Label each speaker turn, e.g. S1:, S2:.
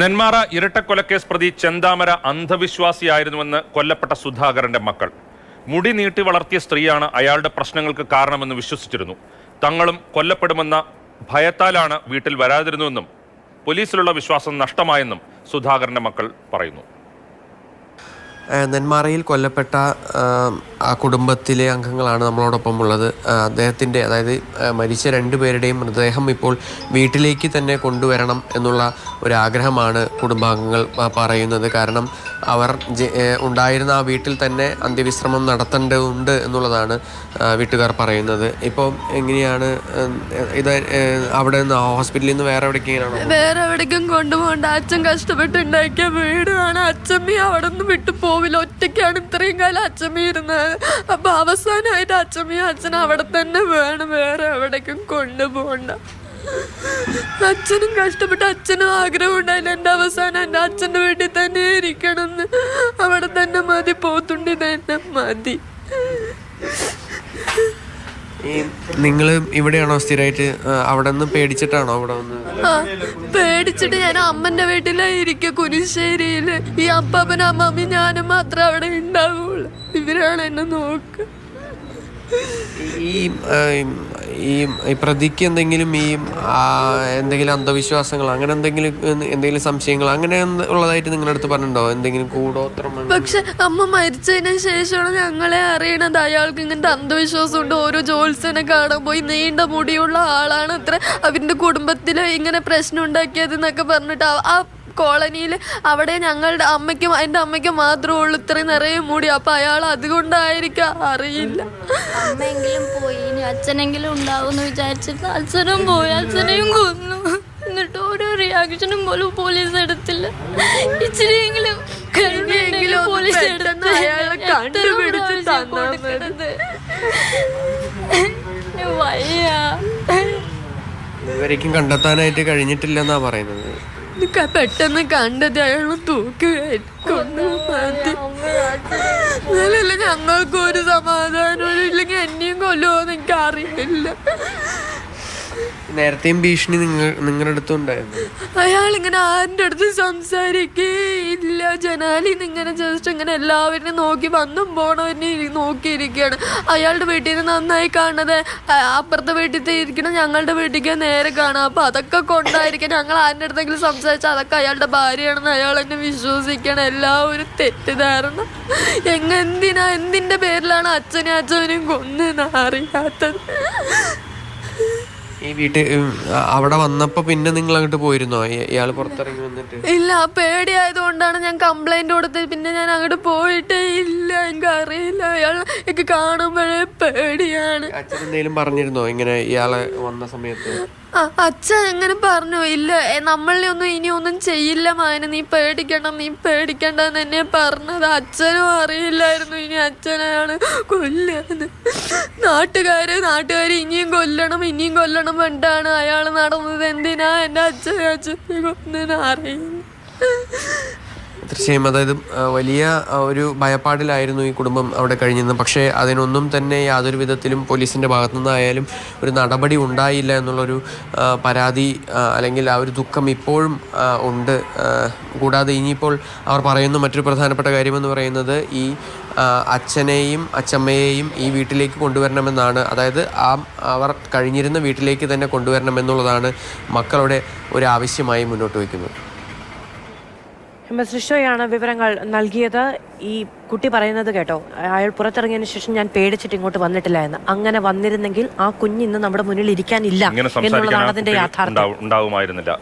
S1: നെന്മാറ ഇരട്ടക്കൊലക്കേസ് പ്രതി ചെന്താമര അന്ധവിശ്വാസിയായിരുന്നുവെന്ന് കൊല്ലപ്പെട്ട സുധാകരന്റെ മക്കൾ. മുടി നീട്ടി വളർത്തിയ സ്ത്രീയാണ് അയാളുടെ പ്രശ്നങ്ങൾക്ക് കാരണമെന്ന് വിശ്വസിച്ചിരുന്നു. തങ്ങളും കൊല്ലപ്പെടുമെന്ന ഭയത്താലാണ് വീട്ടിൽ വരാതിരുന്നുവെന്നും പോലീസിലുള്ള വിശ്വാസം നഷ്ടമായെന്നും സുധാകരന്റെ മക്കൾ പറയുന്നു.
S2: നെന്മാറയിൽ കൊല്ലപ്പെട്ട ആ കുടുംബത്തിലെ അംഗങ്ങളാണ് നമ്മളോടൊപ്പം ഉള്ളത്. അദ്ദേഹത്തിൻ്റെ, അതായത് മരിച്ച രണ്ടുപേരുടെയും മൃതദേഹം ഇപ്പോൾ വീട്ടിലേക്ക് തന്നെ കൊണ്ടുവരണം എന്നുള്ള ഒരാഗ്രഹമാണ് കുടുംബാംഗങ്ങൾ പറയുന്നത്. കാരണം അവർ ഉണ്ടായിരുന്ന ആ വീട്ടിൽ തന്നെ അന്ത്യവിശ്രമം നടത്തേണ്ടതുണ്ട് എന്നുള്ളതാണ് വീട്ടുകാർ പറയുന്നത്. ഇപ്പോൾ എങ്ങനെയാണ് ഇത് അവിടെ നിന്ന് ഹോസ്പിറ്റലിൽ നിന്ന് വേറെ
S3: എവിടേക്കും കൊണ്ടുപോകണ്ട. അച്ഛൻ കഷ്ടപ്പെട്ടുണ്ടാക്കിയ വീടാണ്. അച്ഛമ്മ അവിടെ നിന്ന് വിട്ടു പോവില്ല. ഒറ്റയ്ക്കാണ് ഇത്രയും കാലം അച്ഛമ്മ ഇരുന്നത്. അപ്പൊ അവസാനമായിട്ട് അച്ഛമ്മയും അച്ഛനും അവിടെ തന്നെ വേണം, വേറെ എവിടേക്കും കൊണ്ടുപോകണ്ട. അച്ഛനും കഷ്ടപ്പെട്ട്, അച്ഛനും ആഗ്രഹം ഉണ്ടായില്ല എൻ്റെ അവസാനം എൻ്റെ അച്ഛൻ്റെ വീട്ടിൽ തന്നെ ഇരിക്കണമെന്ന്. അവിടെ തന്നെ മതി, പോത്തുണ്ടി തന്നെ മതി.
S2: നിങ്ങൾ ഇവിടെയാണോ സ്ഥിരമായിട്ട്? അവിടെ നിന്ന് പേടിച്ചിട്ടാണോ അവിടെ വന്ന്?
S3: പേടിച്ചിട്ട് ഞാൻ അമ്മന്റെ വീട്ടിലായിരിക്കും, കുരിശ്ശേരിയില്. ഈ അപ്പാപ്പനും അമ്മമ്മയും ഞാനും മാത്രമേ അവിടെ ഉണ്ടാവുള്ളൂ. ഇവരാണ് എന്നെ നോക്കുക.
S2: ഈ പ്രതിക്ക് എന്തെങ്കിലും എന്തെങ്കിലും അന്ധവിശ്വാസങ്ങൾ, അങ്ങനെ എന്തെങ്കിലും സംശയങ്ങൾ അങ്ങനെ ഉള്ളതായിട്ട് നിങ്ങളുടെ അടുത്ത് പറഞ്ഞിട്ടുണ്ടോ? എന്തെങ്കിലും കൂടോത്രം?
S3: പക്ഷെ അമ്മ മരിച്ചതിന് ശേഷമാണ് ഞങ്ങളെ അറിയണത് അയാൾക്ക് ഇങ്ങനത്തെ അന്ധവിശ്വാസം ഉണ്ട്. ഓരോ ജോത്സ്യനെ കാണാൻ പോയി, നീണ്ട മുടിയുള്ള ആളാണ് അത്ര, അവരുടെ കുടുംബത്തില് ഇങ്ങനെ പ്രശ്നം ഉണ്ടാക്കിയത് എന്നൊക്കെ പറഞ്ഞിട്ട് ആ കോളനിയിൽ അവിടെ ഞങ്ങളുടെ അമ്മയ്ക്കും എൻ്റെ അമ്മയ്ക്കും മാത്രമേ ഉള്ളൂ ഇത്രയും നിറയെ മൂടി. അപ്പൊ അയാൾ അതുകൊണ്ടായിരിക്കാം, അറിയില്ല.
S4: അമ്മയെങ്കിലും പോയി, ഇനി അച്ഛനെങ്കിലും ഉണ്ടാവുമെന്ന് വിചാരിച്ചിട്ട് അച്ഛനും പോയി, അച്ഛനെയും കൊന്നു. എന്നിട്ട് ഓരോ റിയാക്ഷനും പോലും പോലീസ് എടുത്തില്ല. ഇച്ചിരിയെങ്കിലും പോലീസ് എടുത്ത് അയാളെ കണ്ടുപിടിച്ചിട്ട് വയ്യ.
S2: ഇതുവരേക്കും കണ്ടെത്താനായിട്ട് കഴിഞ്ഞിട്ടില്ലെന്നാ പറയുന്നത്.
S3: പെട്ടെന്ന് കണ്ടത് അയാൾ തൂക്കുകയായിരിക്കും. ഞങ്ങൾക്ക് ഒരു സമാധാനം ഇല്ലെങ്കിൽ എന്നെയും കൊല്ലുമോന്ന് എനിക്ക് അറിയില്ല.
S2: നേരത്തെയും ഭീഷണി നിങ്ങളുടെ അടുത്തുണ്ടായിരുന്നു?
S3: അയാൾ ഇങ്ങനെ ആരുടെ അടുത്ത് സംസാരിക്കേയില്ല. ജനാലിന്ന് ഇങ്ങനെ ജസ്റ്റ് ഇങ്ങനെ എല്ലാവരും നോക്കി വന്നും പോണവരെ നോക്കിയിരിക്കുകയാണ്. അയാളുടെ വീട്ടിൽ നിന്ന് നന്നായി കാണുന്നത് അപ്പുറത്തെ വീട്ടിൽ ഇരിക്കണം, ഞങ്ങളുടെ വീട്ടിലേക്ക് നേരെ കാണാം. അപ്പൊ അതൊക്കെ കൊണ്ടായിരിക്കും ഞങ്ങൾ ആരുടെ അടുത്തെങ്കിലും സംസാരിച്ചാൽ അതൊക്കെ അയാളുടെ ഭാര്യയാണെന്ന് അയാൾ എന്നെ വിശ്വസിക്കണം. എല്ലാവരും തെറ്റിദ്ധാരണ. എന്തിന്റെ പേരിലാണ് അച്ഛനെയും കൊന്നെന്ന് അറിയാത്തത്.
S2: ഈ അവിടെ വന്നപ്പോ പിന്നെ നിങ്ങൾ അങ്ങോട്ട് പോയിരുന്നോ? ഇയാൾ പുറത്തിറങ്ങി വന്നിട്ട്?
S3: ഇല്ല, പേടിയായതുകൊണ്ടാണ് ഞാൻ കംപ്ലൈന്റ് കൊടുത്തത്. പിന്നെ ഞാൻ അങ്ങോട്ട് പോയിട്ടേ ഇല്ല. എനിക്ക് അറിയില്ല, അയാൾ എനിക്ക് കാണുമ്പോഴേ പേടിയാണ്.
S2: അച്ഛൻ എന്തെങ്കിലും പറഞ്ഞിരുന്നോ ഇങ്ങനെ ഇയാളെ വന്ന സമയത്ത്?
S3: അച്ഛൻ എങ്ങനെ പറഞ്ഞു, ഇല്ല നമ്മളെ ഇനി ഒന്നും ചെയ്യില്ല മാന, നീ പേടിക്കണ്ടെന്ന് എന്നെ പറഞ്ഞത്. അച്ഛനും അറിയില്ലായിരുന്നു ഇനി അച്ഛനാണ് കൊല്ലാന്ന്. നാട്ടുകാര് ഇനിയും കൊല്ലണം വേണ്ടാണ് അയാൾ നടന്നത്. എന്തിനാ എൻ്റെ അച്ഛനെ കൊന്നെന്ന് അറിയില്ല.
S2: തീർച്ചയായും, അതായത് വലിയ ഒരു ഭയപ്പാടിലായിരുന്നു ഈ കുടുംബം അവിടെ കഴിഞ്ഞിരുന്നത്. പക്ഷേ അതിനൊന്നും തന്നെ യാതൊരു വിധത്തിലും പോലീസിൻ്റെ ഭാഗത്തു നിന്നായാലും ഒരു നടപടി ഉണ്ടായില്ല എന്നുള്ളൊരു പരാതി അല്ലെങ്കിൽ ആ ഒരു ദുഃഖം ഇപ്പോഴും ഉണ്ട്. കൂടാതെ ഇനിയിപ്പോൾ അവർ പറയുന്ന മറ്റൊരു പ്രധാനപ്പെട്ട കാര്യമെന്ന് പറയുന്നത് ഈ അച്ഛനെയും അച്ഛമ്മയെയും ഈ വീട്ടിലേക്ക് കൊണ്ടുവരണമെന്നാണ്. അതായത് അവർ കഴിഞ്ഞിരുന്ന വീട്ടിലേക്ക് തന്നെ കൊണ്ടുവരണമെന്നുള്ളതാണ് മക്കളുടെ ഒരു ആവശ്യമായി മുന്നോട്ട് വയ്ക്കുന്നത്.
S5: ഋഷോയാണ് വിവരങ്ങൾ നൽകിയത്. ഈ കുട്ടി പറയുന്നത് കേട്ടോ, അയാൾ പുറത്തിറങ്ങിയതിനു ശേഷം ഞാൻ പേടിച്ചിട്ട് ഇങ്ങോട്ട് വന്നിട്ടില്ല എന്ന്. അങ്ങനെ വന്നിരുന്നെങ്കിൽ ആ കുഞ്ഞ് ഇന്ന് നമ്മുടെ മുന്നിൽ ഇരിക്കാനില്ല എന്നുള്ളതാണ് അതിന്റെ യാഥാർത്ഥ്യം.
S1: ഉണ്ടാവുമായിരുന്നില്ല.